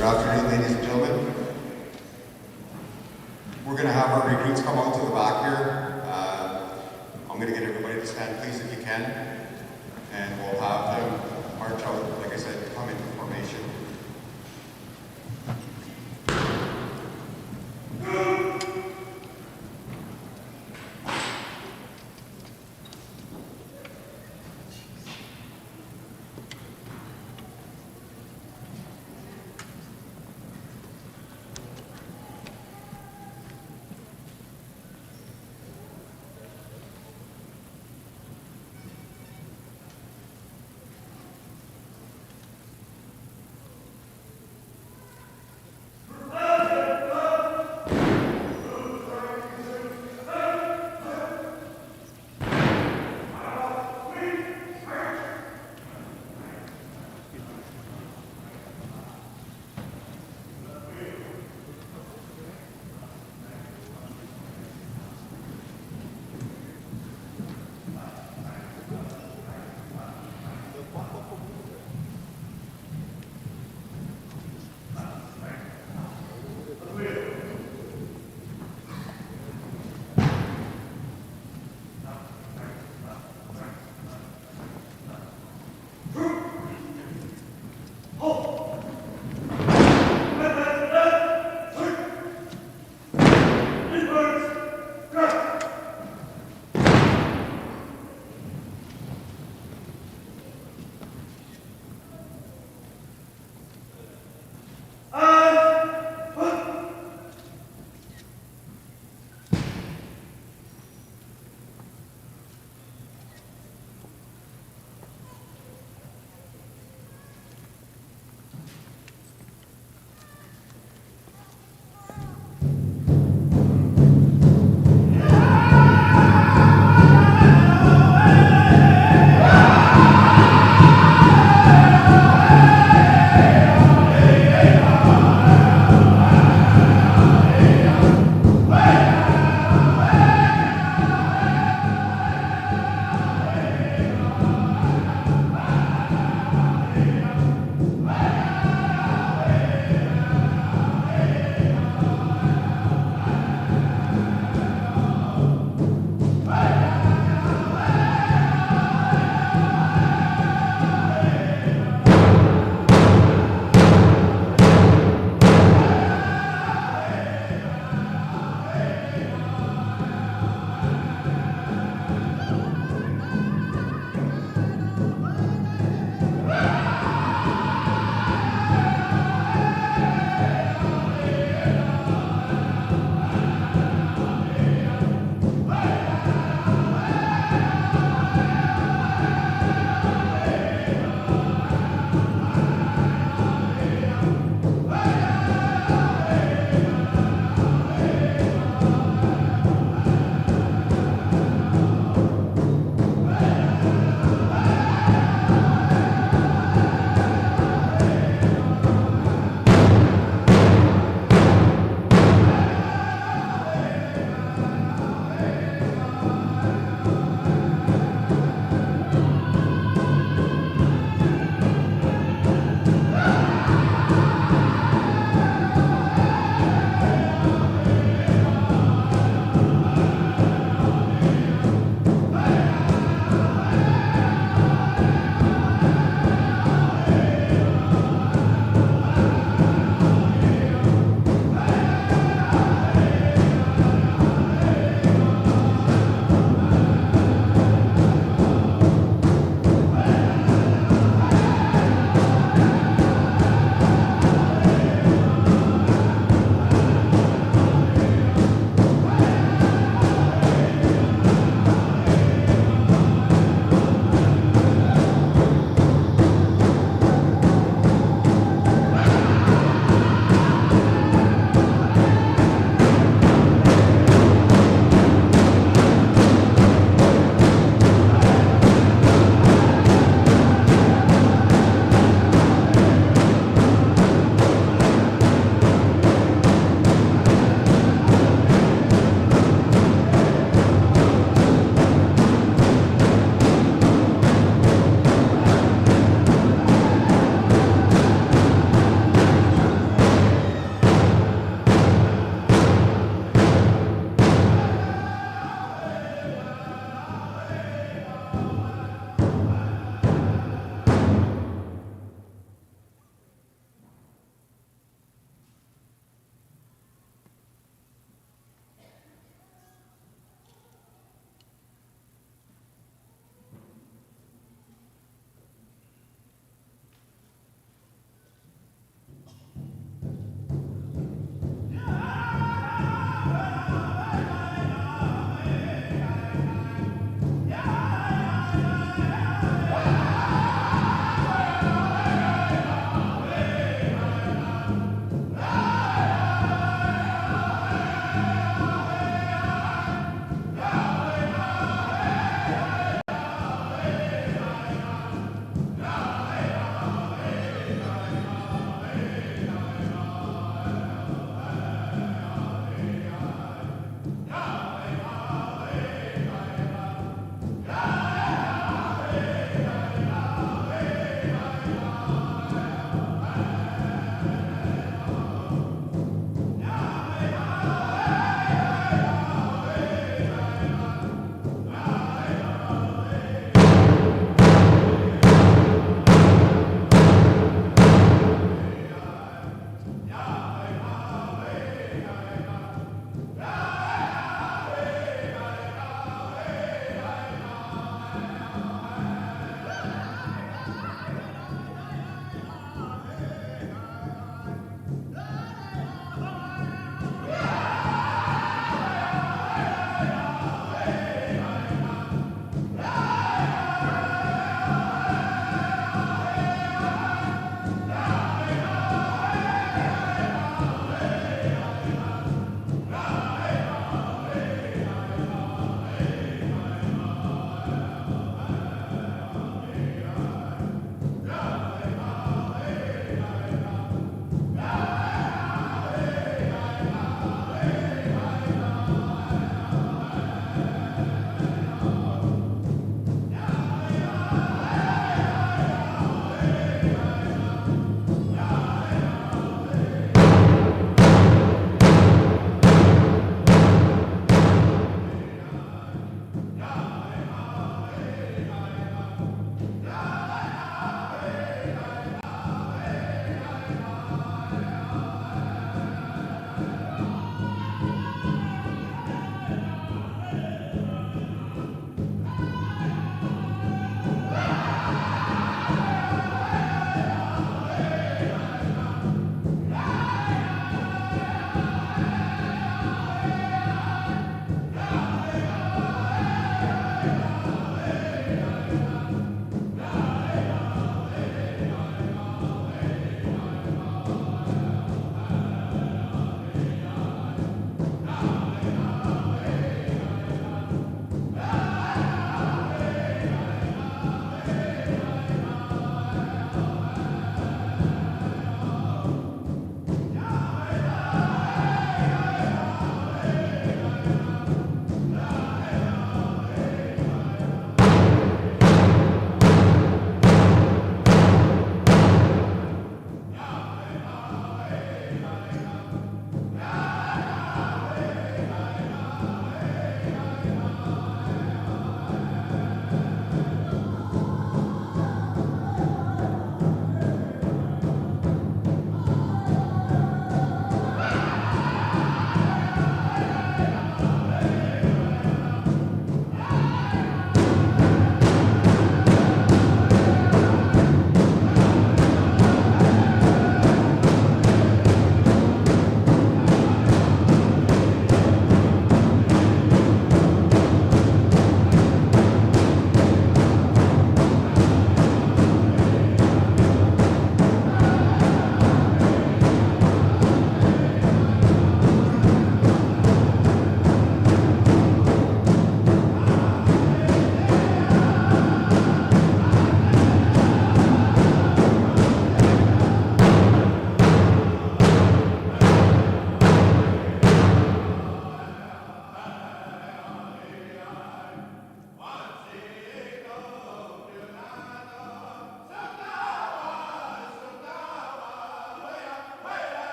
Good afternoon, ladies and gentlemen. We're going to have our recruits come out to the back here. I'm going to get everybody to stand, please, if you can. And we'll have them march out, like I said, come into formation.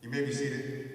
You may be seated.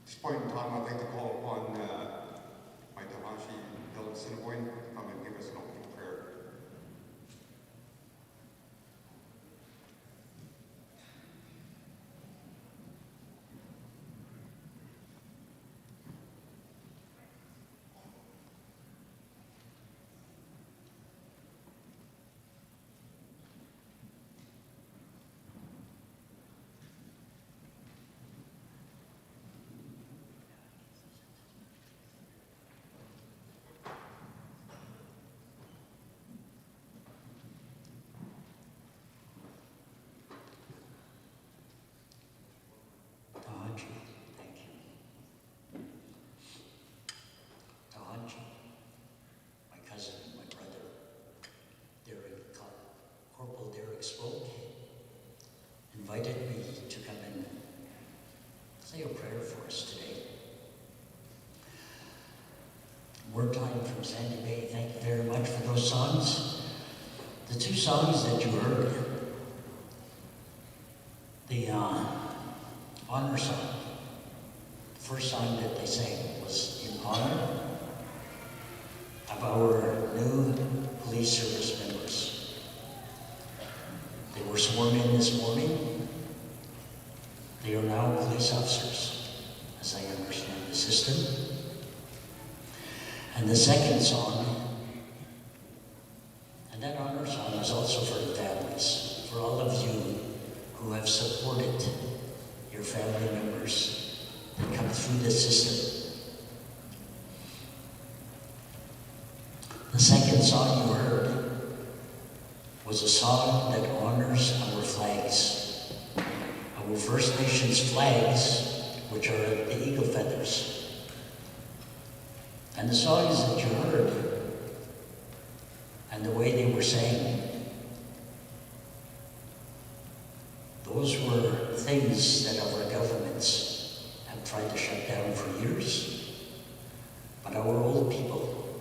At this point in time, I'd like to call upon my Tamashi Sinaboy to come and give us an opening prayer. Thank you. Tahanji, my cousin, my brother, Corporal Derek Spoke, invited me to come and say a prayer for us today. More time from Sandy Bay. Thank you very much for those songs. The two songs that you heard, the honor song. The first song that they sang was in honor of our new police service members. They were sworn in this morning. They are now police officers, as I understand the system. And the second song, and that honor song is also for the families, for all of you who have supported your family members that come through the system. The second song you heard was a song that honors our flags, our First Nations flags, which are the eagle feathers. And the songs that you heard and the way they were sang, those were things that our governments have tried to shut down for years, but our old people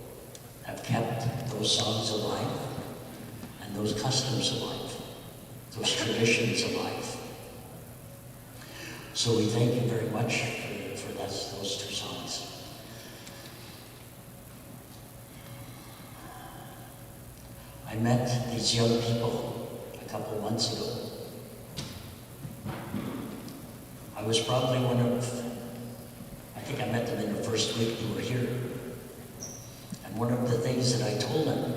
have kept those songs alive and those customs alive, those traditions alive. So we thank you very much for those two songs. I met these young people a couple of months ago. I was probably I think I met them in the first week they were here. And one of the things that I told them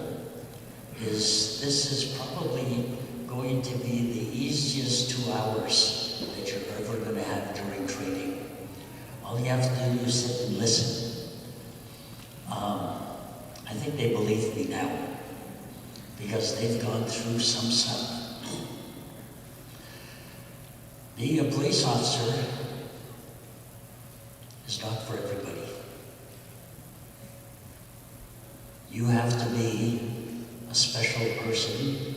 is this is probably going to be the easiest 2 hours that you're ever going to have during training. All you have to do is sit and listen. I think they believe me now because they've gone through some stuff. Being a police officer is not for everybody. You have to be a special person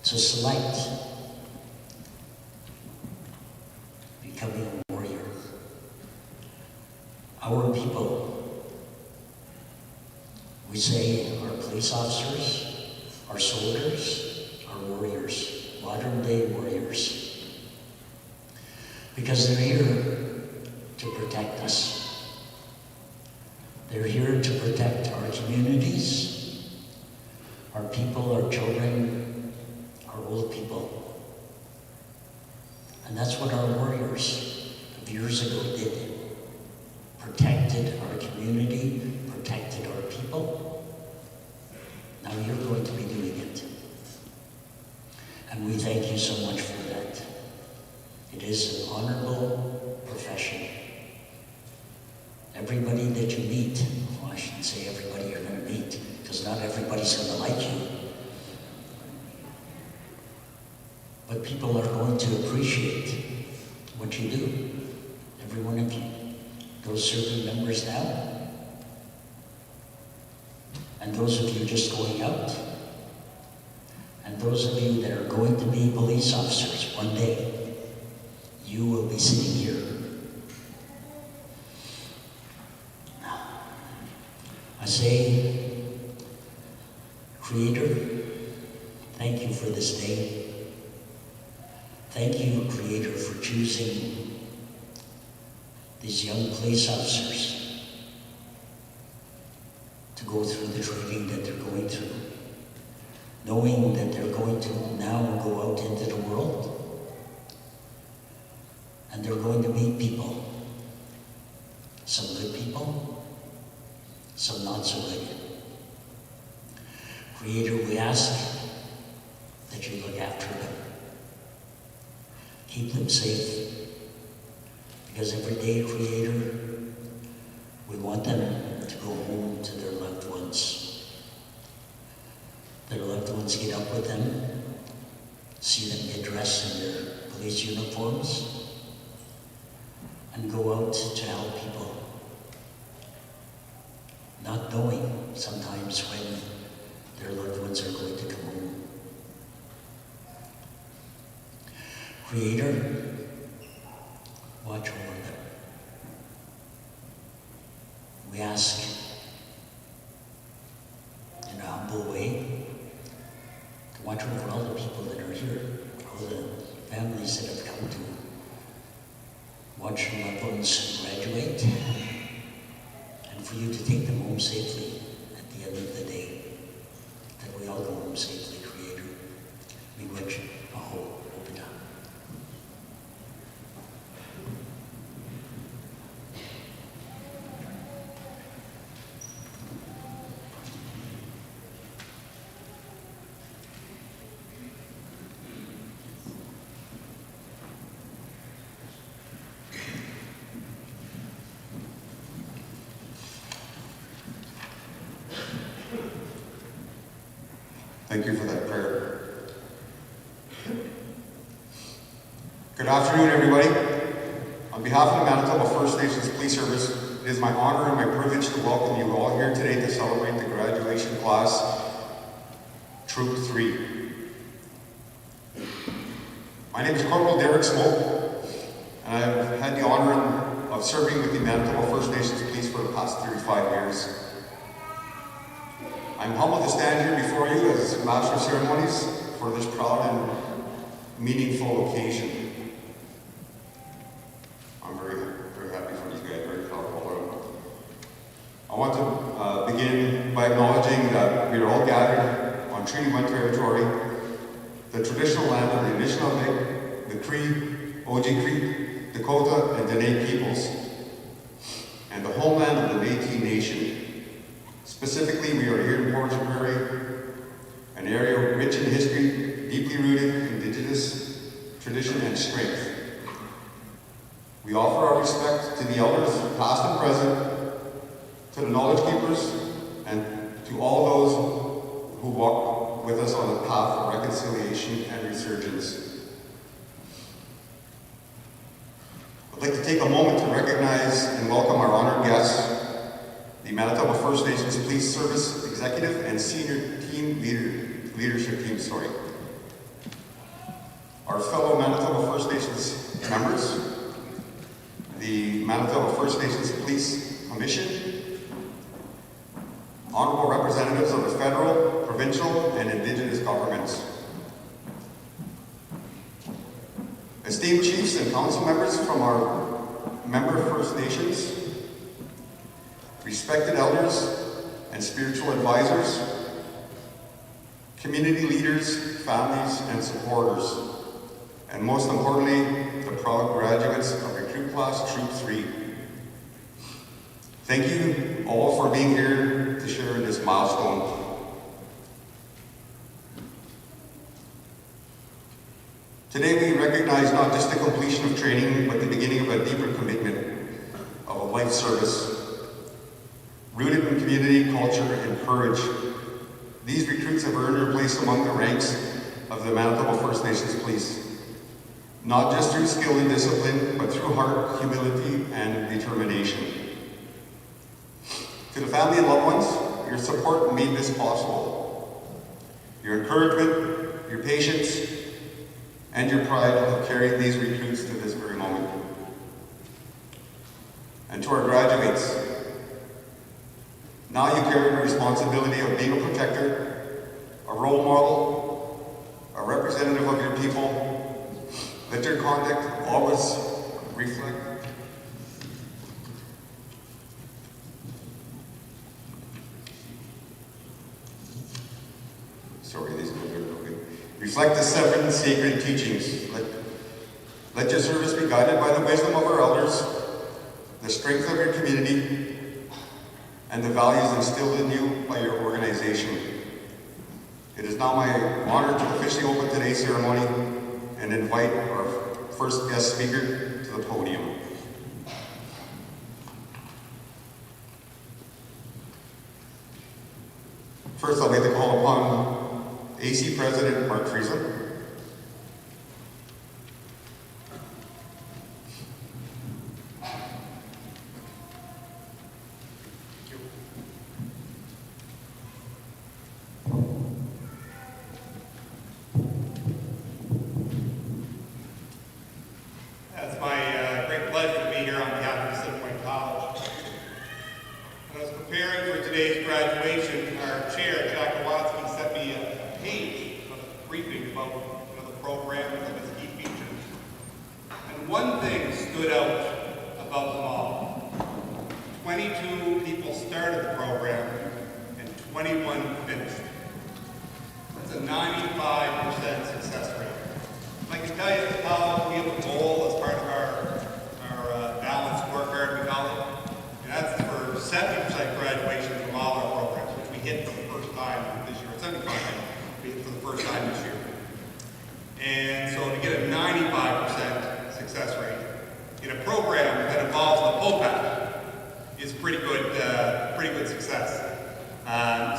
to select becoming a warrior. Our people, we say our police officers, our soldiers, our warriors, modern day warriors. Because they're here to protect us. They're here to protect our communities, our people, our children, our old people. And that's what our warriors of years ago did. Protected our community, protected our people. Now how you're going to be doing it. And we thank you so much for that. It is an honorable profession. Everybody that you meet, well, I shouldn't say everybody you're going to meet, because not everybody's going to like you. But people are going to appreciate what you do. Every one of you. Those serving members now, and those of you just going out, and those of you that are going to be police officers one day, you will be sitting here. I say, Creator, thank you for this day. Thank you, Creator, for choosing these young police officers to go through the training that they're going through, knowing that they're going to now go out into the world and they're going to meet people, some good people, some not so good. Creator, we ask that you look after them, keep them safe, because every day, Creator, we want them to go home to their loved ones. Their loved ones get up with them, see them get dressed in their police uniforms, and go out to help people, not knowing sometimes when their loved ones are going to come home. Creator, watch over them. We ask in a humble way to watch over all the people that are here, all the families that have come to watch their loved ones graduate, and for you to take them home safely at the end of the day, that we all go home safely, Creator. We wish a hope. Thank you for that prayer. Good afternoon, everybody. On behalf of the Manitoba First Nations Police Service, it is my honor and my privilege to welcome you all here today to celebrate the graduation class, Troop 3. My name is Corporal Derek Smoke, and I've had the honor of serving with the Manitoba First Nations Police for the past 35 years. I'm humbled to stand here before you as Master of Ceremonies for this proud and meaningful occasion. I'm very, very happy for these guys, very proud of all of them. I want to begin by acknowledging that we are all gathered on Treaty 1 territory, the traditional land of the Anishinaabe, the Cree, Oji-Cree, Dakota, and Dene peoples, and the homeland of the Métis Nation. Specifically, we are here in Portage Prairie, an area rich in history, deeply rooted in Indigenous tradition and strength. We offer our respect to the elders, past and present, to the knowledge keepers, and to all those who walk with us on the path of reconciliation and resurgence. I'd like to take a moment to recognize and welcome our honored guests, the Manitoba First Nations Police Service Executive and Senior Team Leadership Team, Our fellow Manitoba First Nations members, the Manitoba First Nations Police Commission, honorable representatives of the federal, provincial, and Indigenous governments, esteemed chiefs and council members from our member First Nations, respected elders and spiritual advisors, community leaders, families, and supporters, and most importantly, the proud graduates of Recruit Class Troop 3. Thank you all for being here to share this milestone. Today we recognize not just the completion of training, but the beginning of a deeper commitment of a life service rooted in community, culture, and courage. These recruits have earned their place among the ranks of the Manitoba First Nations Police, not just through skill and discipline, but through heart, humility, and determination. To the family and loved ones, your support made this possible. Your encouragement, your patience, and your pride have carried these recruits to this very moment. And to our graduates, now you carry the responsibility of being a protector, a role model, a representative of your people. Let your conduct always reflect reflect the 7 sacred teachings. Let your service be guided by the wisdom of our elders, the strength of your community, and the values instilled in you by your organization. It is now my honor to officially open today's ceremony and invite our first guest speaker to the podium. First, I'd like to call upon AC President Mark Friesen. It's my great pleasure to be here on behalf of Pacific Point College. When I was preparing for today's graduation, our chair, Jack Watsky, sent me a page of a briefing about the program and its key features. And one thing stood out about them all. 22 people started the program and 21 finished. That's a 95% success rate. I can tell you at the college, we have a goal as part of our balanced scorecard, we call it. And that's for 70% graduation from all our programs, which we hit for the first time this year. 75% we hit for the first time this year. And so to get a 95% success rate in a program that involves the POPAT is pretty good success.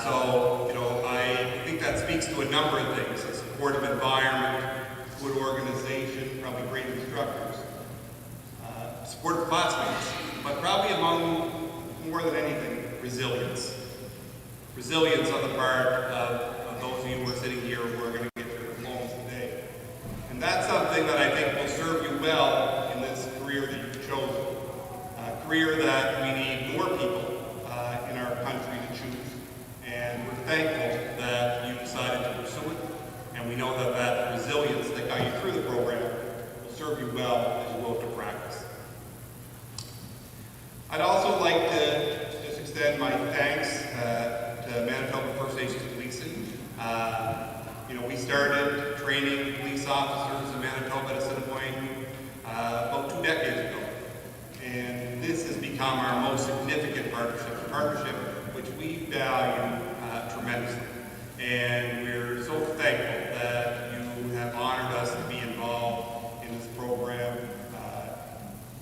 So, I think that speaks to a number of things: a supportive environment, good organization, probably great instructors, supportive classmates, but probably among more than anything, resilience. Resilience on the part of those of you who are sitting here who are going to get your diplomas today. And that's something that I think will serve you well in this career that you've chosen. A career that we need more people in our country to choose. And we're thankful that you decided to pursue it. And we know that that resilience that got you through the program will serve you well as you go to practice. I'd also like to just extend my thanks to Manitoba First Nations Policing. We started training police officers in Manitoba at Assiniboine about 2 decades ago. And this has become our most significant partnership, a partnership which we value tremendously. And we're so thankful that you have honored us to be involved in this program,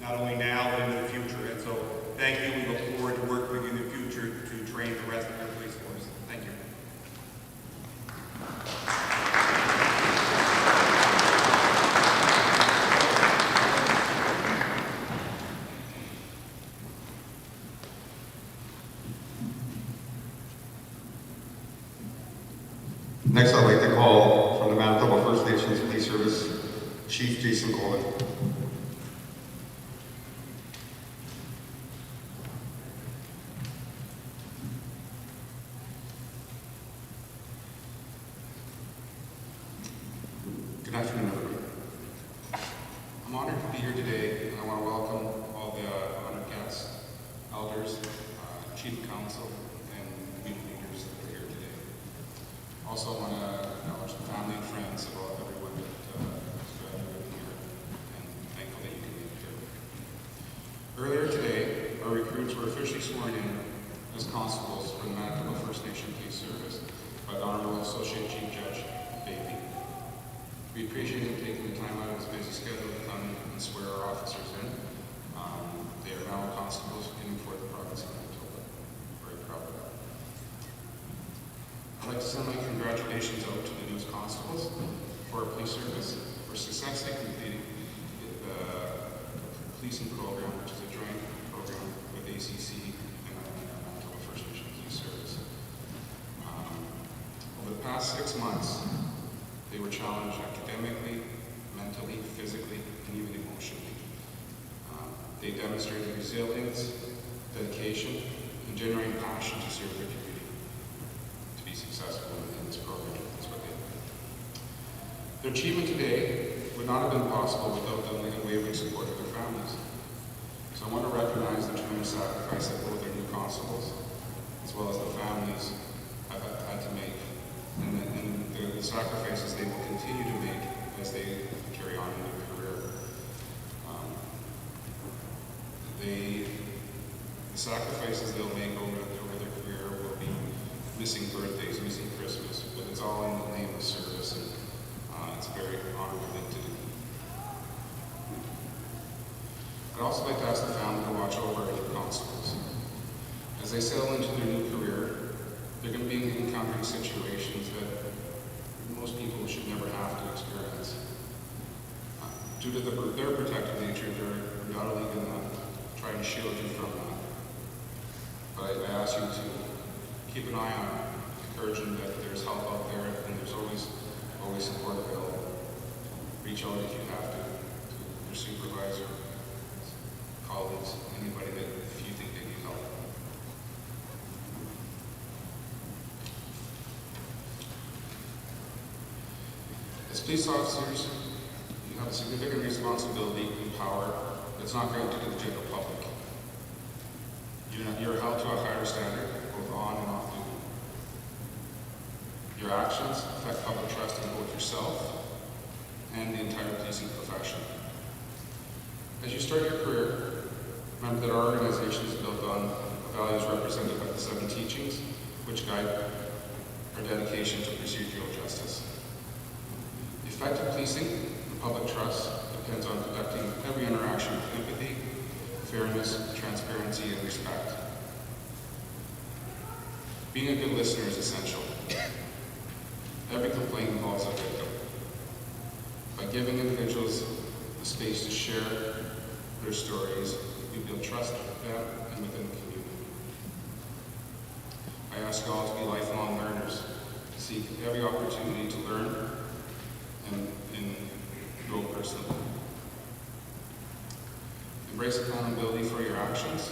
not only now, but into the future. And so thank you. We look forward to working with you in the future to train the rest of your police force. Thank you. Next, I'd like to call from the Manitoba First Nations Police Service, Chief Jason Coleman. Good afternoon, everybody. I'm honored to be here today, and I want to welcome all the honored guests, elders, chief counsel, and community leaders that are here today. Also, I want to acknowledge the family and friends of everyone that is graduating here, and thankful that you can be here. Earlier today, our recruits were officially sworn in as constables for the Manitoba First Nation Police Service by the Honorable Associate Chief Judge Bailey. We appreciate him taking the time out of his busy schedule to come and swear our officers in. They are now constables in for the province of Manitoba. Very proud of that. I'd like to send my congratulations out to the new constables for our police service for successfully completing the policing program, which is a joint program with ACC and Manitoba First Nation Police Service. Over the past 6 months, they were challenged academically, mentally, physically, and even emotionally. They demonstrated resilience, dedication, and genuine passion to serve their community. To be successful in this program, that's what they did. Their achievement today would not have been possible without the unwavering support of their families. So I want to recognize the tremendous sacrifice that both their new constables, as well as the families, have had to make, and the sacrifices they will continue to make as they carry on in their career. The sacrifices they'll make over their career will be missing birthdays, missing Christmas, but it's all in the name of service, and it's a very honorable thing to do. I'd also like to ask the family to watch over our new constables. As they settle into their new career, they're going to be encountering situations that most people should never have to experience. Due to their protective nature, they're undoubtedly going to try and shield you from that. But I ask you to keep an eye on it, encouraging that there's help out there and there's always support available. Reach out if you have to your supervisor, colleagues, anybody that if you think they need help. As police officers, you have a significant responsibility and power that's not granted to the general public. You're held to a higher standard, both on and off duty. Your actions affect public trust in both yourself and the entire policing profession. As you start your career, remember that our organization is built on the values represented by the 7 teachings, which guide our dedication to procedural justice. Effective policing and public trust depends on conducting every interaction with empathy, fairness, transparency, and respect. Being a good listener is essential. Every complaint involves a victim. By giving individuals the space to share their stories, you build trust with them and within the community. I ask you all to be lifelong learners, to seek every opportunity to learn and grow personally. Embrace accountability for your actions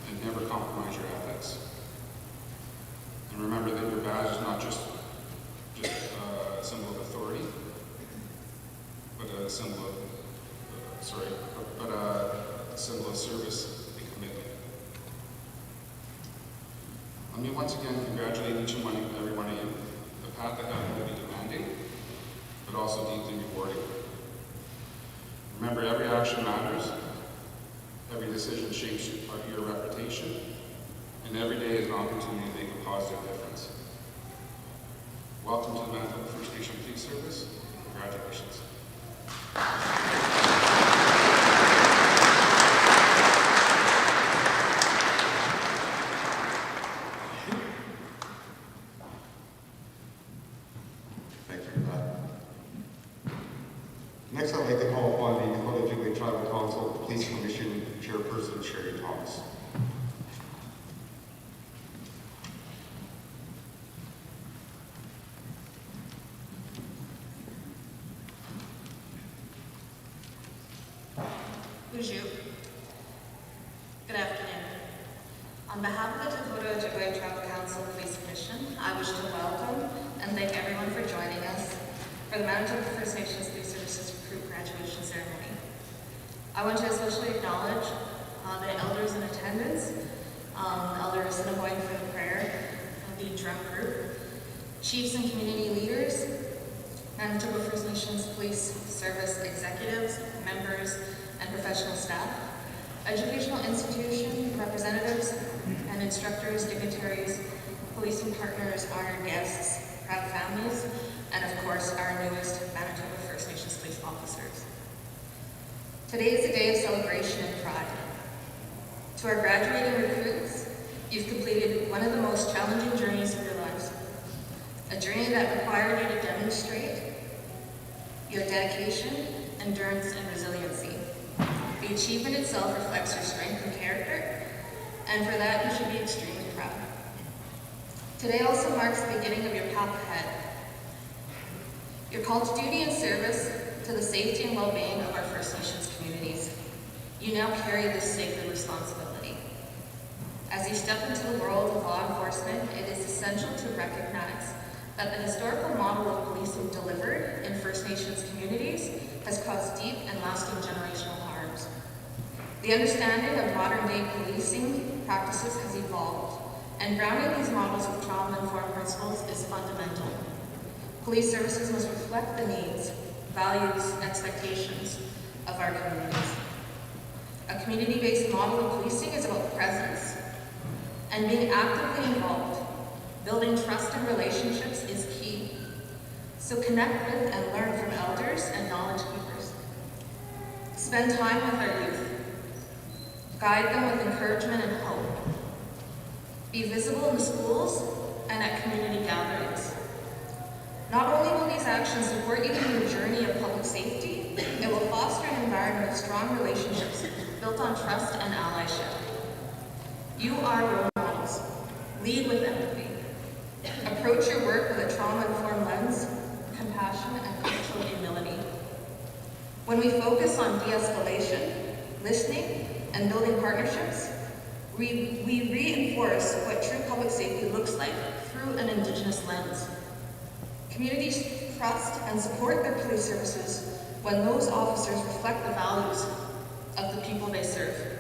and never compromise your ethics. And remember that your badge is not just a symbol of authority, but a symbol of symbol of service and commitment. Let me once again congratulate each and every one of you. The path ahead will be demanding, but also deeply rewarding. Remember, every action matters, every decision shapes your reputation, and every day is an opportunity to make a positive difference. Welcome to the Manitoba First Nation Police Service. Congratulations. Thank you for that. Next, I'd like to call upon the Dakota Ojibwe Tribal Council Police Commission Chairperson Sherry Thomas. Bonjour. Good afternoon. On behalf of the Dakota Ojibwe Tribal Council Police Commission, I wish to welcome and thank everyone for joining us for the Manitoba First Nations Police Services Recruit Graduation Ceremony. I want to especially acknowledge the elders in attendance, Elder Assiniboine for the prayer, the drum group, chiefs and community leaders, Manitoba First Nations Police Service executives, members, and professional staff, educational institution representatives and instructors, dignitaries, policing partners, honored guests, proud families, and of course our newest Manitoba Today is a day of celebration and pride. To our graduating recruits, you've completed one of the most challenging journeys of your lives. A journey that required you to demonstrate your dedication, endurance, and resiliency. The achievement itself reflects your strength and character, and for that you should be extremely proud. Today also marks the beginning of your path ahead. Your call to duty and service to the safety and well-being of our First Nations communities. You now carry this sacred responsibility. As you step into the world of law enforcement, it is essential to recognize that the historical model of policing delivered in First Nations communities has caused deep and lasting generational harms. The understanding of modern-day policing practices has evolved, and grounding these models with trauma-informed principles is fundamental. Police services must reflect the needs, values, and expectations of our communities. A community-based model of policing is about presence and being actively involved. Building trust and relationships is key. So connect with and learn from elders and knowledge keepers. Spend time with our youth. Guide them with encouragement and hope. Be visible in the schools and at community gatherings. Not only will these actions support you in your journey of public safety, it will foster an environment of strong relationships built on trust and allyship. You are role models. Lead with empathy. Approach your work with a trauma-informed lens, compassion, and cultural humility. When we focus on de-escalation, listening, and building partnerships, we reinforce what true public safety looks like through an Indigenous lens. Communities trust and support their police services when those officers reflect the values of the people they serve.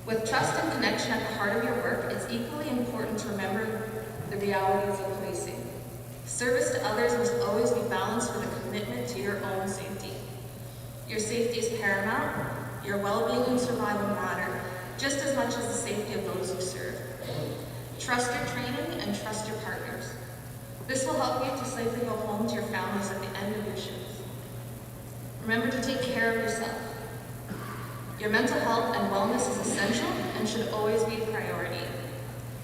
With trust and connection at the heart of your work, it's equally important to remember the realities of policing. Service to others must always be balanced with a commitment to your own safety. Your safety is paramount. Your well-being and survival matter just as much as the safety of those you serve. Trust your training and trust your partners. This will help you to safely go home to your families at the end of your shift. Remember to take care of yourself. Your mental health and wellness is essential and should always be a priority.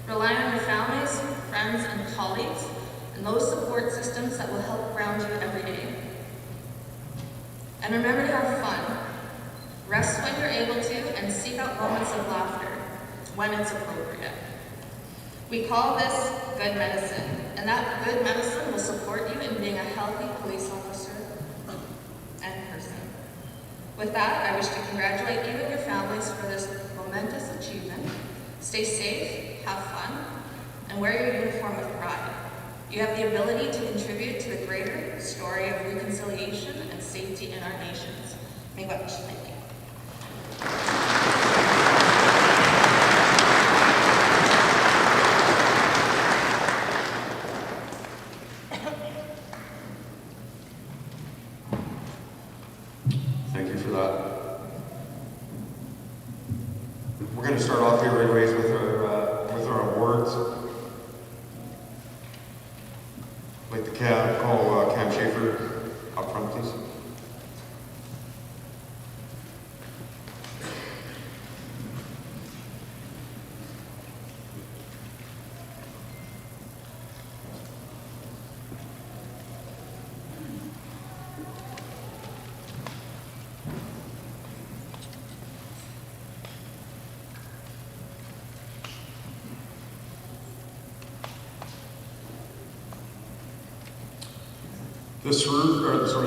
Rely on your families, friends, and colleagues, and those support systems that will help ground you every day. And remember to have fun. Rest when you're able to, and seek out moments of laughter when it's appropriate. We call this good medicine, and that good medicine will support you in being a healthy police officer and person. With that, I wish to congratulate you and your families for this momentous achievement. Stay safe, have fun, and wear your uniform with pride. You have the ability to contribute to the greater story of reconciliation and safety in our nations. May God bless you. Thank you. Thank you for that. We're going to start off here right away with our awards. I'd like to call Cam Schaefer up front, please.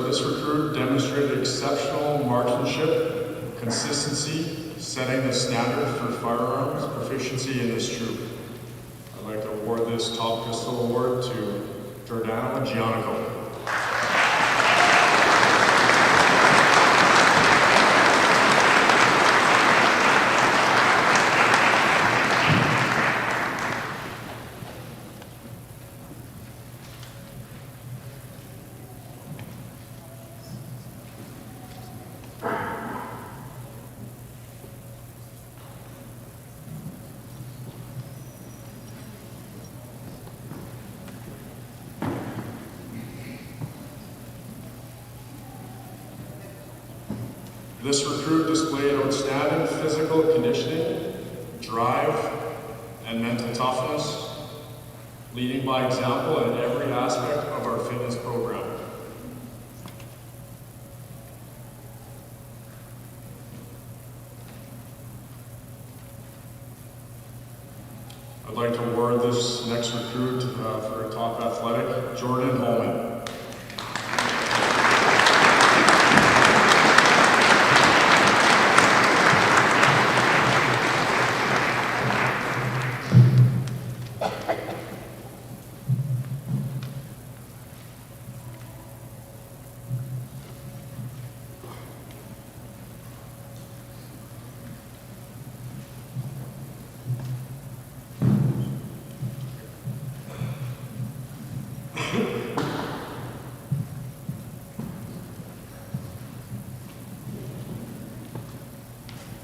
This recruit demonstrated exceptional marksmanship, consistency, setting the standard for firearms proficiency in this troop. I'd like to award this Top Pistol Award to Giordano Giannico. This recruit displayed outstanding physical conditioning, drive, and mental toughness, leading by example in every aspect of our fitness program. I'd like to award this next recruit for a top athletic, Jordan Holman.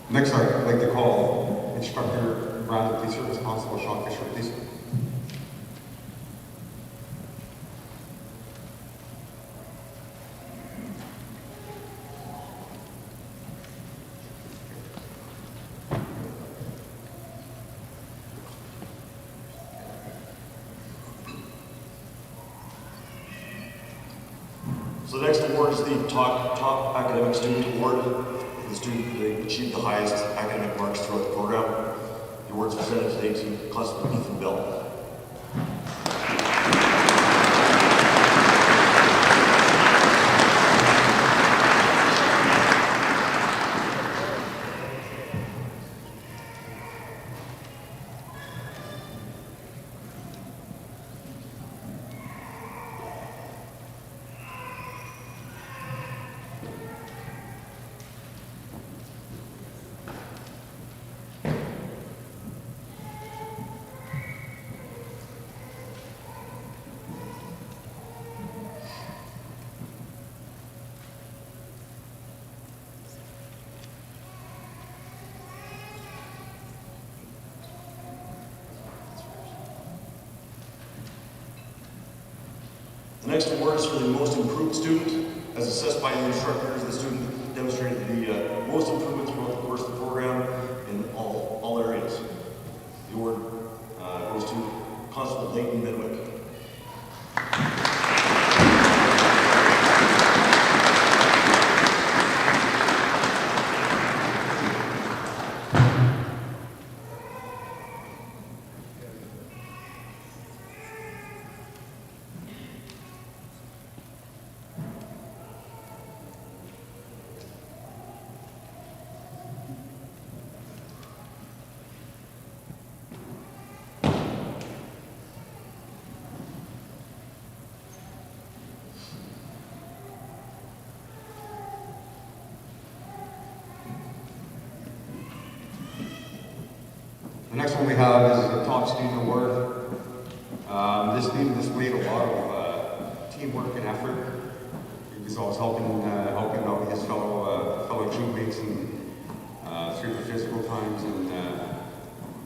Next, I'd like to call Instructor Brandon Police Service Constable Sean Fisher, please. So the next award is the top academic student award. The student they achieved the highest academic marks throughout the program. The award is presented today to Constable Ethan Bell. The next award is for the most improved student. As assessed by the instructors, the student demonstrated the most improvement throughout the course of the program in all areas. The award goes to Constable Leighton Midwick. The next one we have is the Top Student Award. This student displayed a lot of teamwork and effort. He was always helping out his fellow troopmates and through the physical times and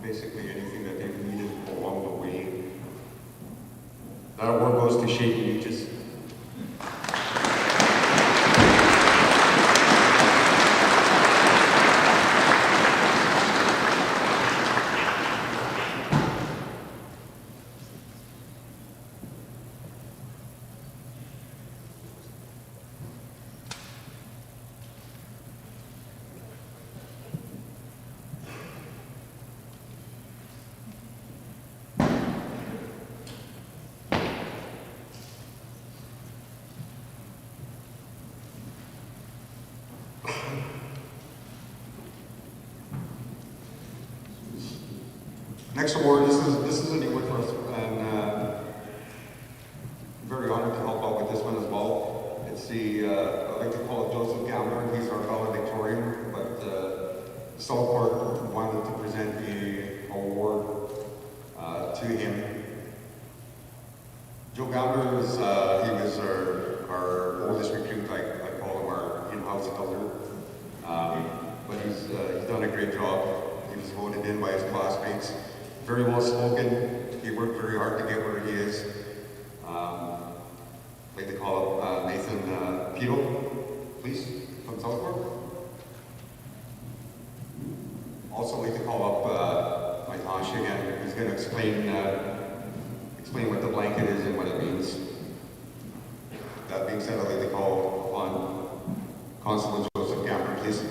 basically anything that they needed along the way. That award goes to Shaky Beaches. Next award, this is a new one for us, and I'm very honored to help out with this one as well. It's I like to call it Joseph Gambler. He's our valedictorian, but South Court wanted to present the award to him. Joe Gambler was our oldest recruit. I call him our in-house elder, but he's done a great job. He was voted in by his classmates. Very well spoken. He worked very hard to get where he is. I'd like to call up Nathan Pito, please, from Southport. said, I'd like to call upon Constable Joseph Cameron, please.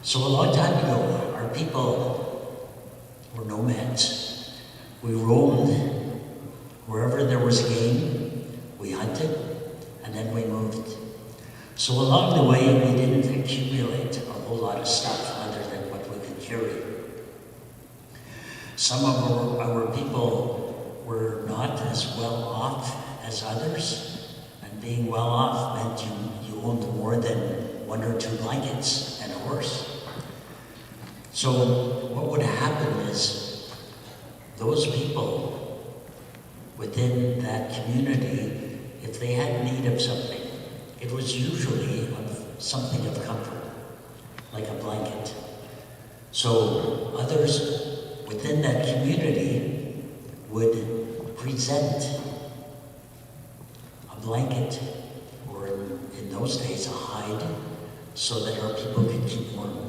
So a long time ago, our people were nomads. We roamed wherever there was game, we hunted, and then we moved. So along the way, we didn't accumulate a whole lot of stuff other than what we could carry. Some of our people were not as well off as others, and being well off meant you owned more than 1 or 2 blankets and a horse. So what would happen is those people within that community, if they had need of something, it was usually of something of comfort, like a blanket. So others within that community would present a blanket, or in those days a hide, so that our people could keep warm.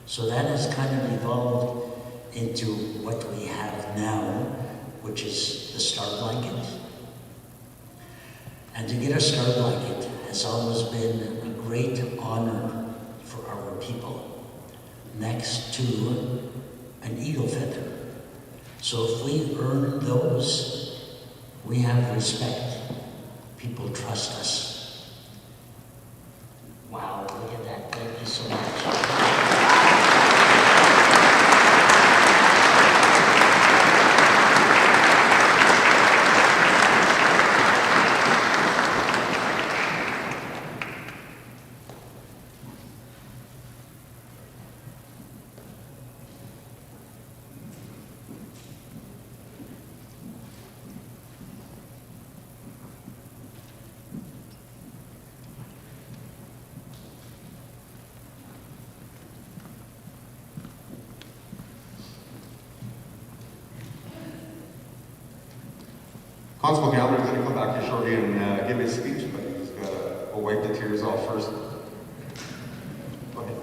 So that has kind of evolved into what we have now, which is the star blanket. And to get a star blanket has always been a great honor for our people, next to an eagle feather. So if we earn those, we have respect. People trust us. Wow, look at that. Thank you so much. Constable Gallagher is going to come back here shortly and give his speech, but he's got to wipe the tears off first. Go ahead.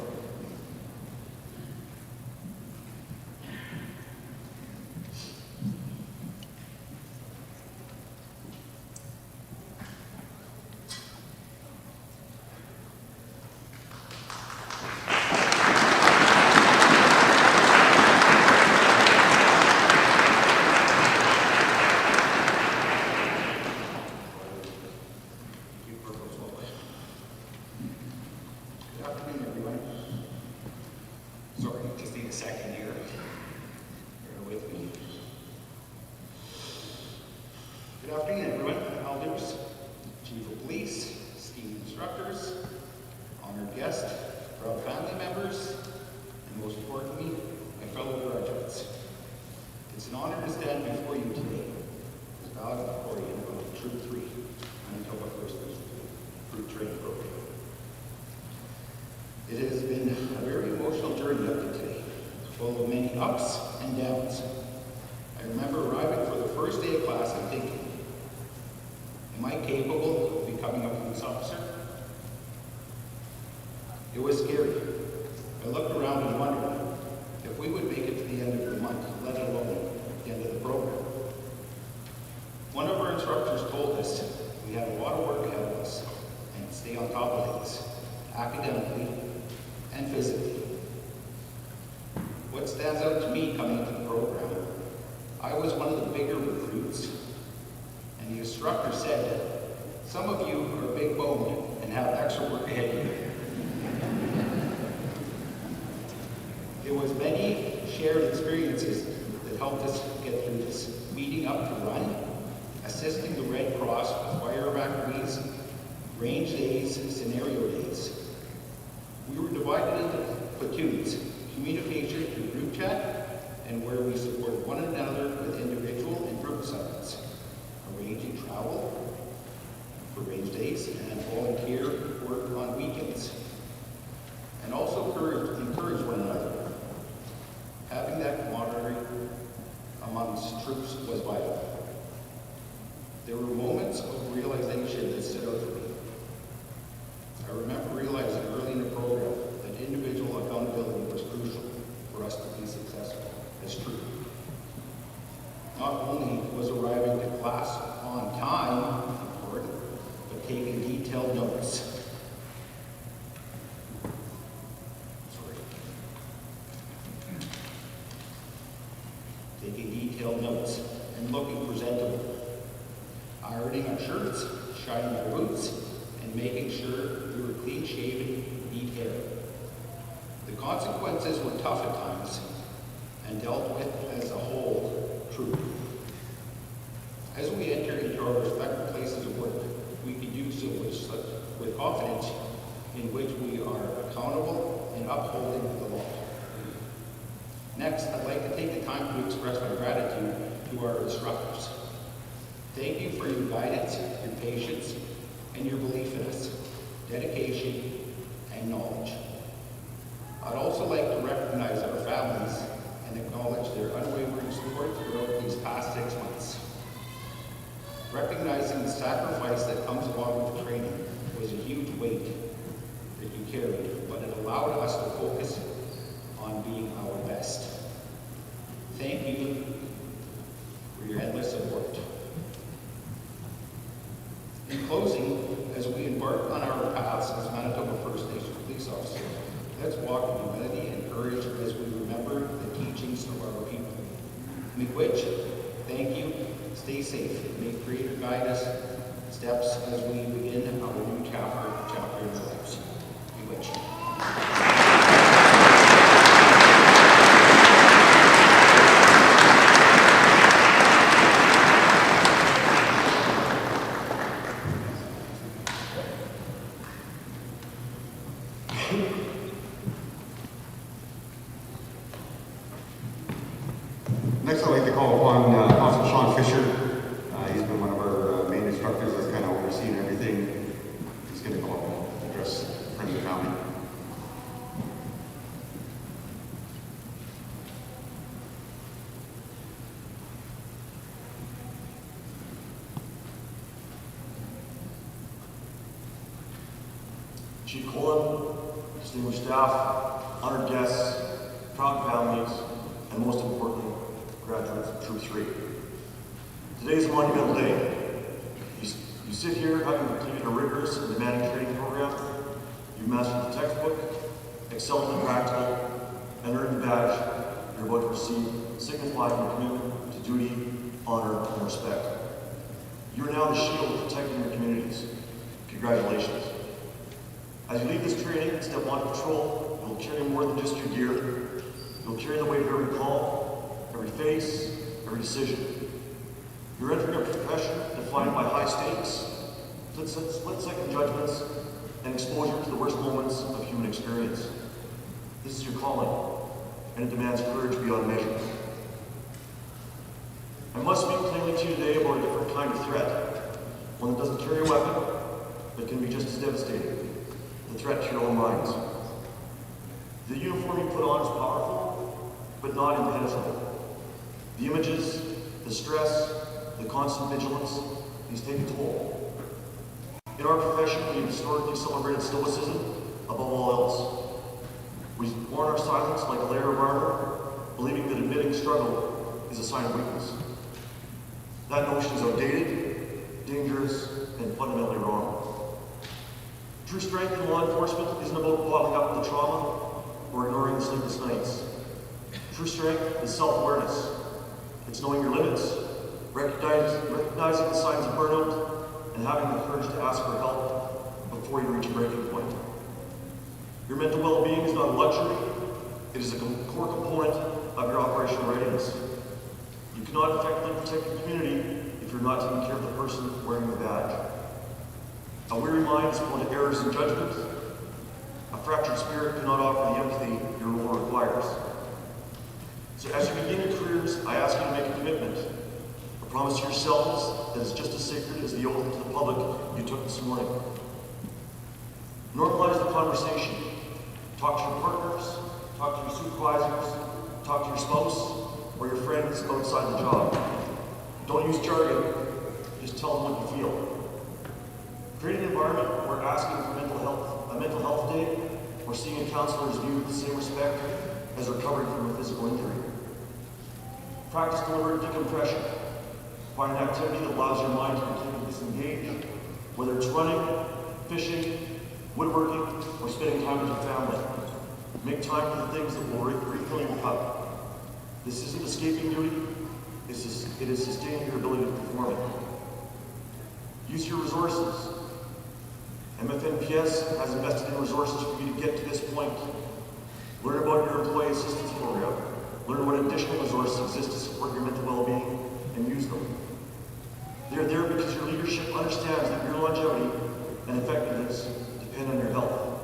Good afternoon, everyone. Elders, Chief of Police, esteemed instructors, honored guests, proud family members, and most importantly, my fellow graduates. It's an honor to stand before you today as valedictorian of Troop 3, Manitoba First Troop Training Program. It has been a very emotional journey up to today, full of many ups and downs. I remember arriving for the first day of class and thinking, am I capable of becoming a police officer? It was scary. I looked around and wondered if we would make it to the end of the month, let alone the end of the program. One of our instructors told us we had a lot of work ahead of us and stay on top of things, academically and physically. What stands out to me coming into the program, I was one of the bigger recruits, and the instructor said, some of you are big boned and have extra work ahead of you. It was many shared experiences that helped us get through this. Meeting up to run, assisting the Red Cross with fire evacuees, range days, scenario days. We were divided into platoons, communication through group chat, and where we supported one another with individual and group assignments, arranging travel for range days and volunteer work on weekends, and also encourage one another. Having that camaraderie amongst troops was vital. There were moments of realization that stood out for me. I remember realizing detailed notes. Taking detailed notes and looking presentable. Ironing our shirts, shining our boots, and making sure we were clean shaven, neat hair. The consequences were tough at times and dealt with as a whole true. As we enter into our respective places of work, we can do so with confidence in which we are accountable and upholding the law. Next, I'd like to take the time to express my gratitude to our instructors. Thank you for your guidance, your patience, and your belief in us, dedication, and knowledge. I'd also like to recognize our families and acknowledge their unwavering support throughout these past 6 months. Recognizing the sacrifice that comes along with training was a huge weight that you carried, but it allowed us to focus on being our best. Thank you for your endless support. In closing, as we embark on our paths as Manitoba First Nation police officers, let's walk in humility and courage as we remember the teachings of our people. Miigwech, thank you, stay safe, and may Creator guide us steps as we begin our new chapter in our lives. Miigwech. Next, I'd like to call upon Constable Sean Fisher. He's been one of our main instructors that's kind of overseeing everything. He's going to go up and address friends and family. Chief Colin, distinguished staff, honored guests, proud families, and most importantly, graduates of Troop 3. Today is a monumental day. You sit here having completed a rigorous and demanding training program. You've mastered the textbook, excelled in the practical, and earned the badge you're about to receive, signifying your commitment to duty, honor, and respect. You are now the shield protecting your communities. Congratulations. As you leave this training, step on patrol, you'll carry more than just your gear. You'll carry the weight of every call, every face, every decision. You're entering a profession defined by high stakes, split-second judgments, and exposure to the worst moments of human experience. This is your calling, and it demands courage beyond measure. I must speak plainly to you today about a different kind of threat, one that doesn't carry a weapon, but can be just as devastating. The threat to your own minds. The uniform you put on is powerful, but not impenetrable. The images, the stress, the constant vigilance, these take a toll. In our profession, we have historically celebrated stoicism above all else. We've worn our silence like a layer of armor, believing that admitting struggle is a sign of weakness. That notion is outdated, dangerous, and fundamentally wrong. True strength in law enforcement isn't about bottling up the trauma or ignoring the sleepless nights. True strength is self-awareness. It's knowing your limits, recognizing the signs of burnout, and having the courage to ask for help before you reach a breaking point. Your mental well-being is not a luxury. It is a core component of your operational readiness. You cannot effectively protect your community if you're not taking care of the person wearing the badge. A weary mind is prone to errors in judgment. A fractured spirit cannot offer the empathy your role requires. So as you begin your careers, I ask you to make a commitment, a promise to yourselves that is just as sacred as the oath to the public you took this morning. Normalize the conversation. Talk to your partners, talk to your supervisors, talk to your spouse or your friends outside the job. Don't use jargon, just tell them what you feel. Create an environment where asking for a mental health day or seeing a counselor is viewed with the same respect as recovering from a physical injury. Practice deliberate decompression. Find an activity that allows your mind to completely disengage, whether it's running, fishing, woodworking, or spending time with your family. Make time for the things that will refill your cup. This isn't escaping duty, it is sustaining your ability to perform it. Use your resources. MFNPS has invested in resources for you to get to this point. Learn about your employee assistance program. Learn what additional resources exist to support your mental well-being and use them. They're there because your leadership understands that your longevity and effectiveness depend on your health.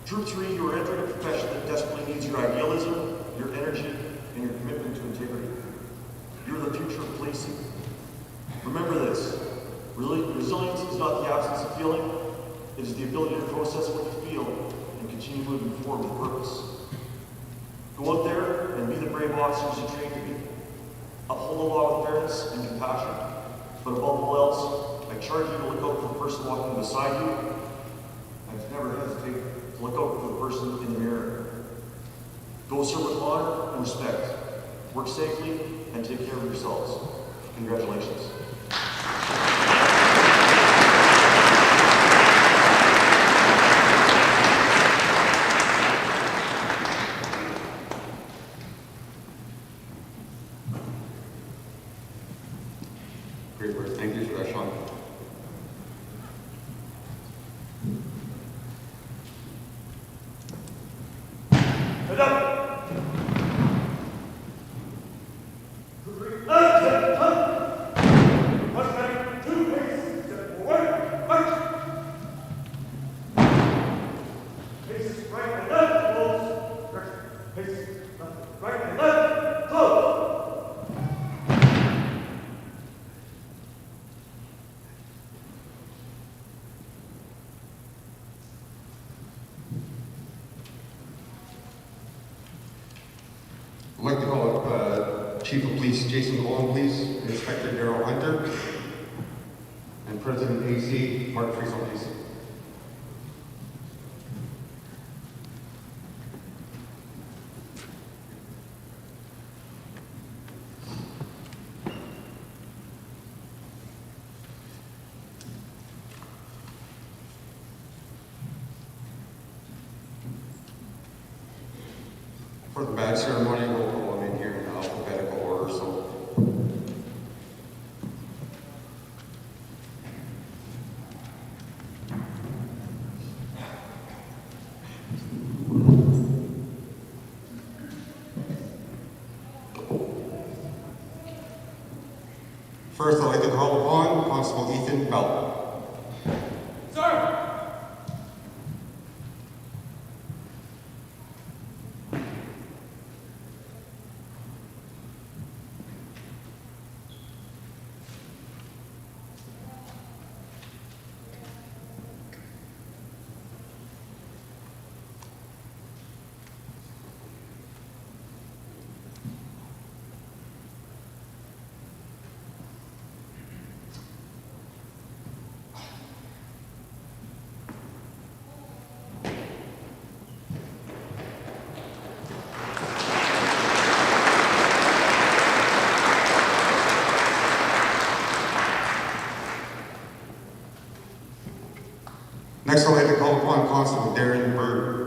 Troop 3, you are entering a profession that desperately needs your idealism, your energy, and your commitment to integrity. You're the future of policing. Remember this, resilience is not the absence of feeling, it is the ability to process what you feel and continue moving forward with purpose. Go out there and be the brave officers you train to be. Uphold the law with fairness and compassion, but above all else, I charge you to look out for the person walking beside you, and to never hesitate to look out for the person in the mirror. Go serve with honor and respect. Work safely and take care of yourselves. Congratulations. Great words. Thank you for that, Sean. Head up! I'd like to call up Chief of Police Jason Golden, please, Inspector Darrell Hunter, and President AC Mark Friesel, please. For the badge ceremony, we'll call them in here in alphabetical order. So, first, I'd like to call upon Constable Ethan Bell. Next, I'd like to call upon Constable Darren Bird.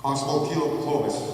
Constable Kilo Clovis.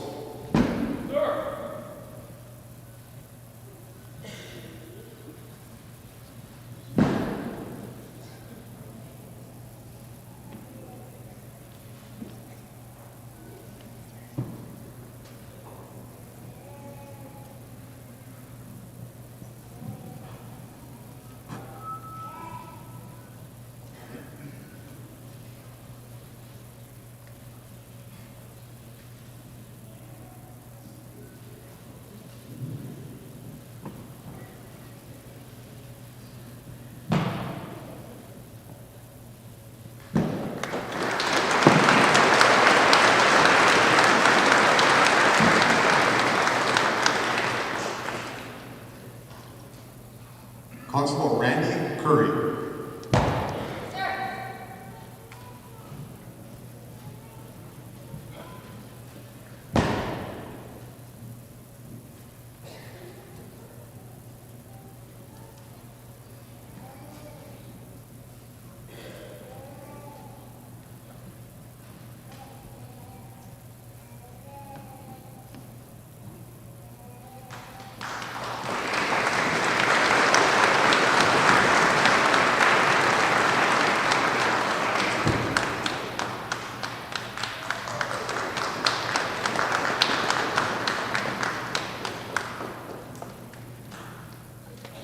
Constable Randy Curry.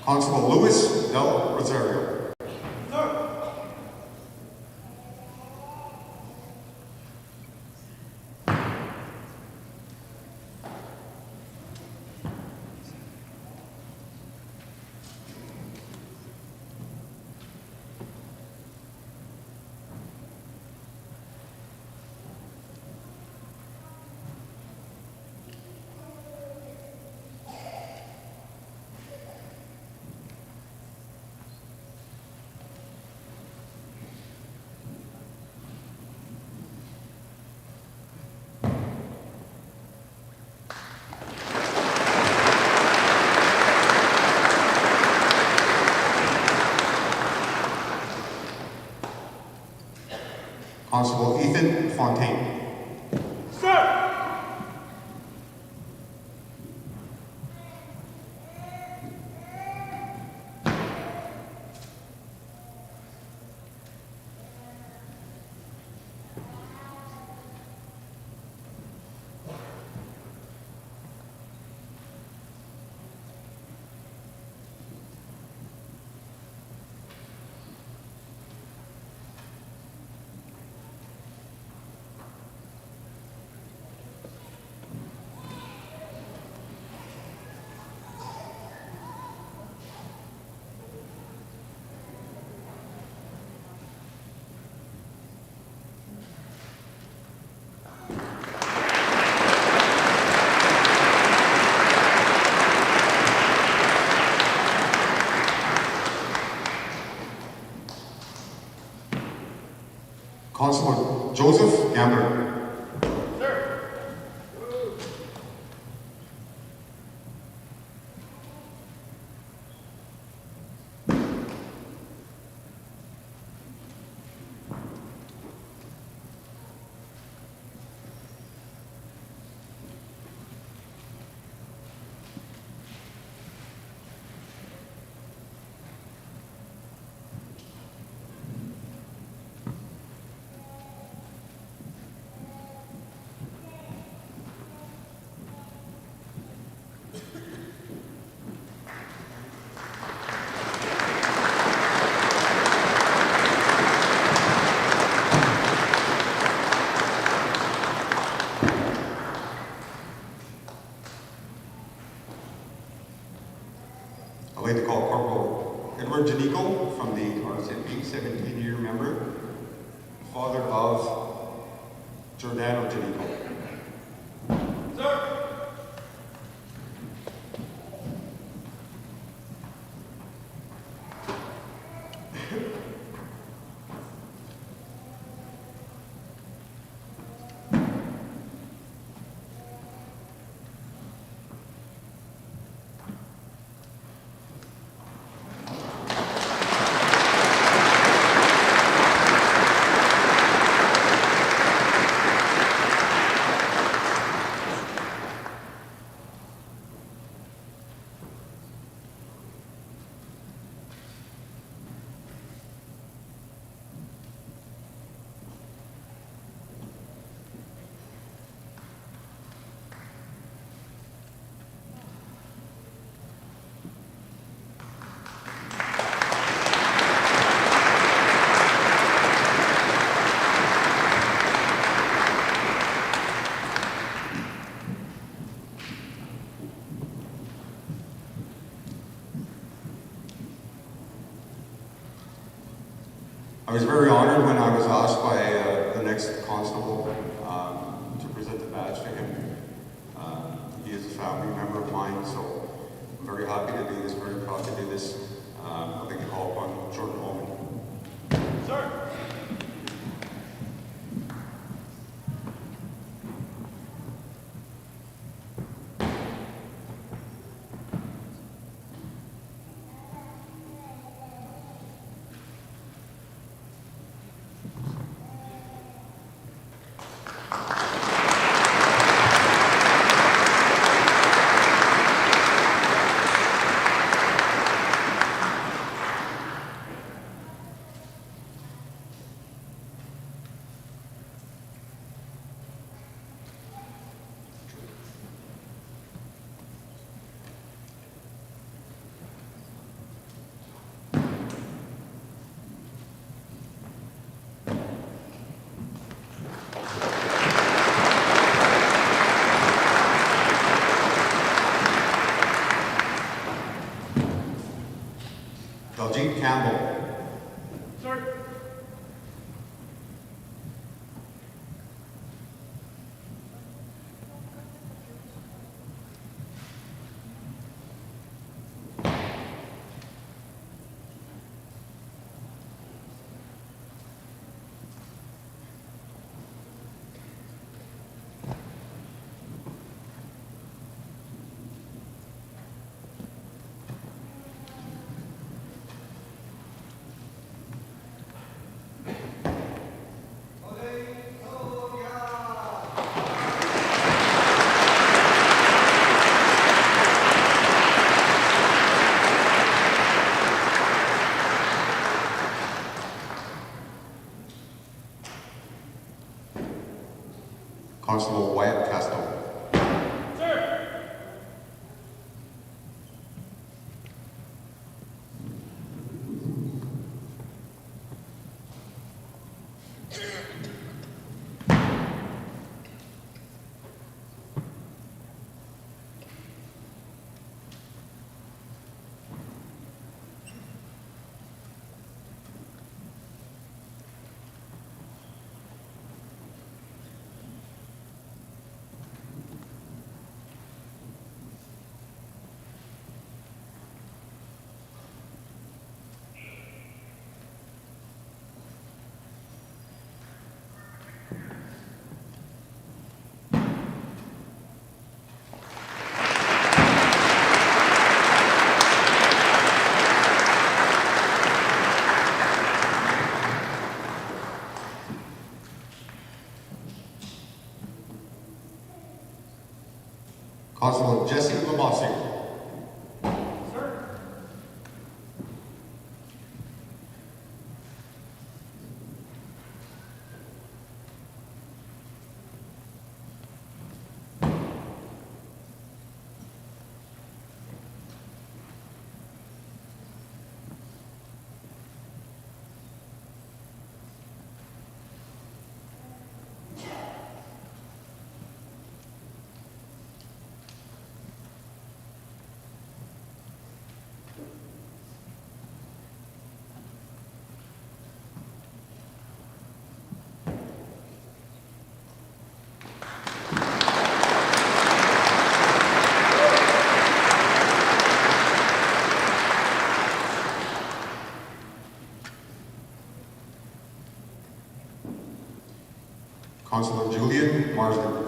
Constable Luis Del Rosario. Constable Ethan Fontaine. Constable Joseph Gambler. I was very honored when I was asked by the next constable to present the badge to him. He is a family member of mine, so I'm very happy to do this, very proud to do this. I'd like to call upon Jordan Holman. Sir. Daljeet Campbell. Sir. Constable Wyatt Castell. Sir. Constable Jesse Lamossi. Sir. Constable Julian Marsden.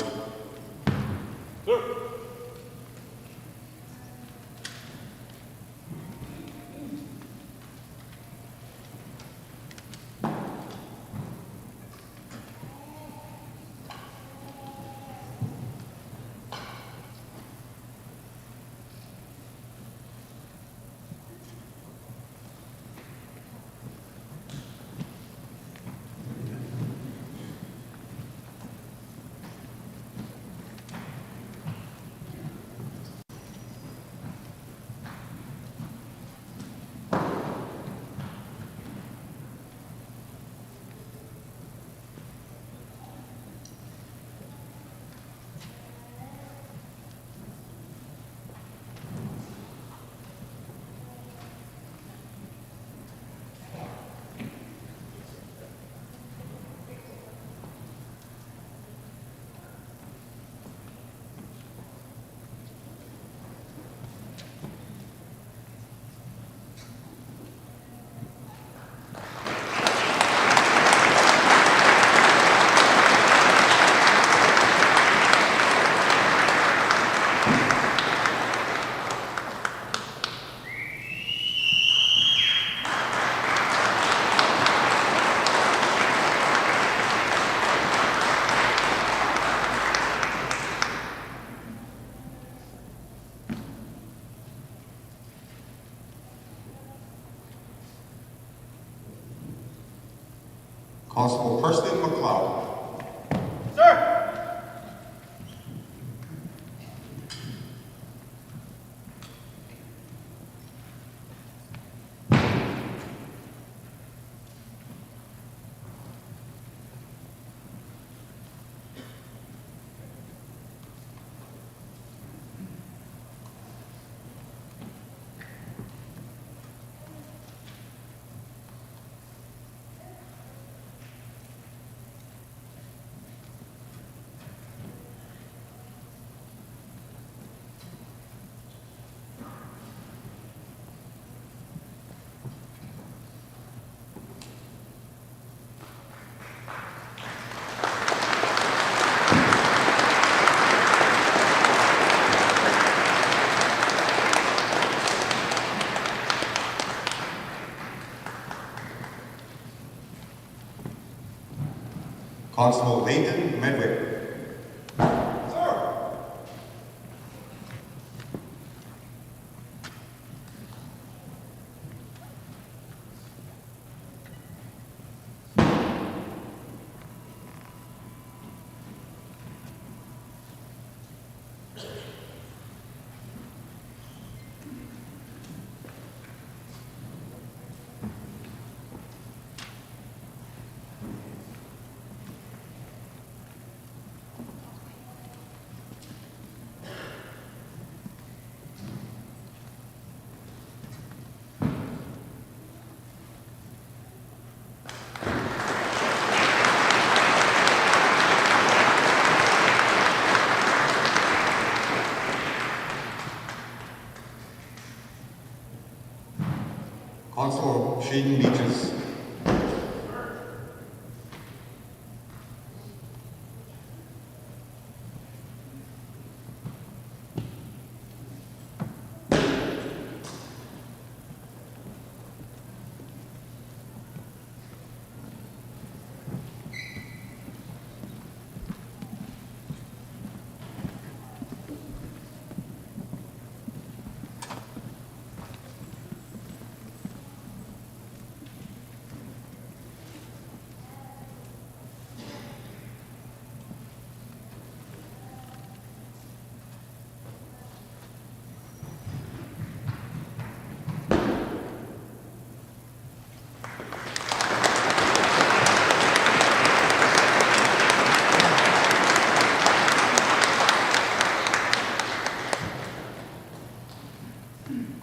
Sir. Constable Preston McLeod. Constable Leighton Medway. Constable Shaden Beaches.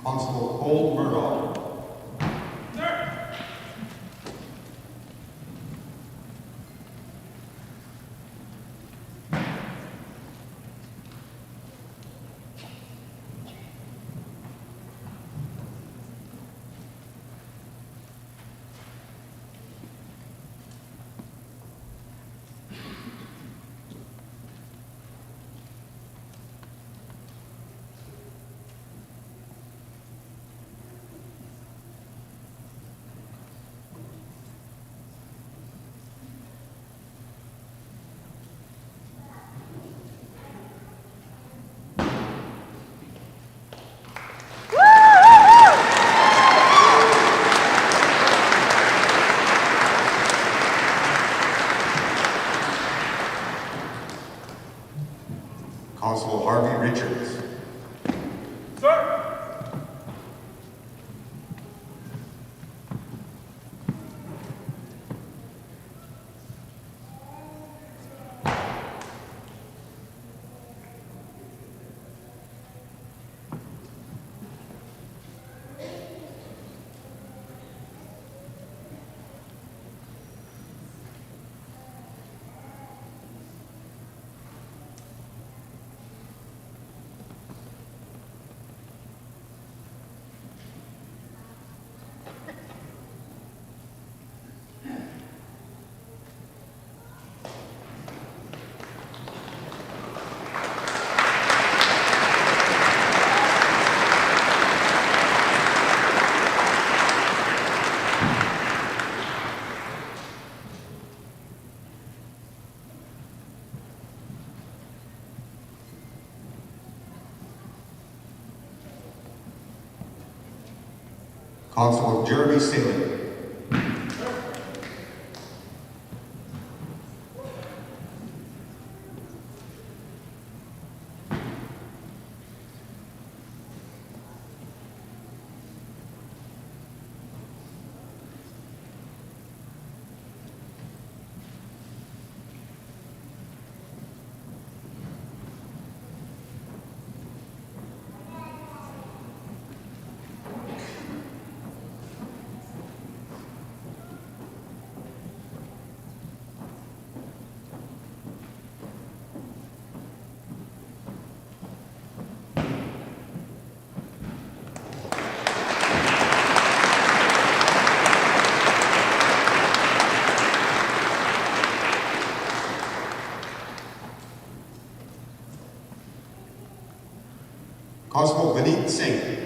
Constable Cole Murdoch. Constable Harvey Richards. Constable Jeremy Salem. Constable Vineet Singh.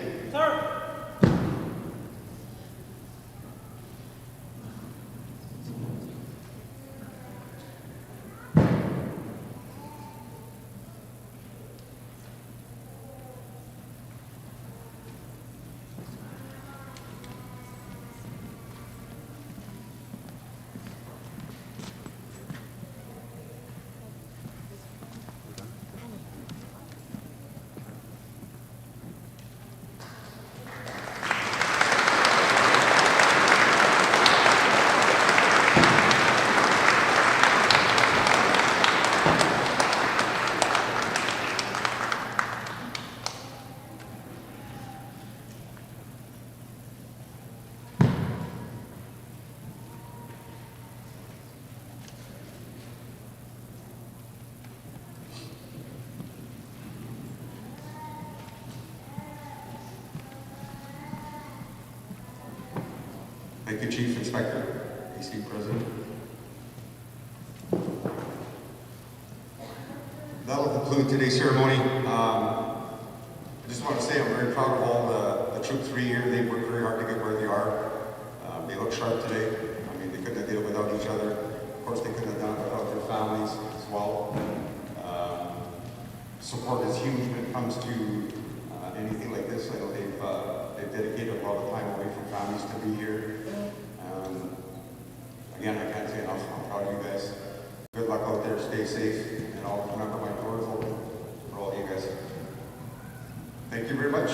Thank you, Chief Inspector, AC President. That'll conclude today's ceremony. I just want to say I'm very proud of all the troops 3 years. They've worked very hard to get where they are. They look sharp today. I mean, they couldn't have did it without each other. Of course, they couldn't have done it without their families as well. Support is huge when it comes to anything like this. I know they've dedicated a lot of time away from families to be here. Again, I can't say enough. I'm proud of you guys. Good luck out there. Stay safe. And I'll remember my door is open for all of you guys. Thank you very much.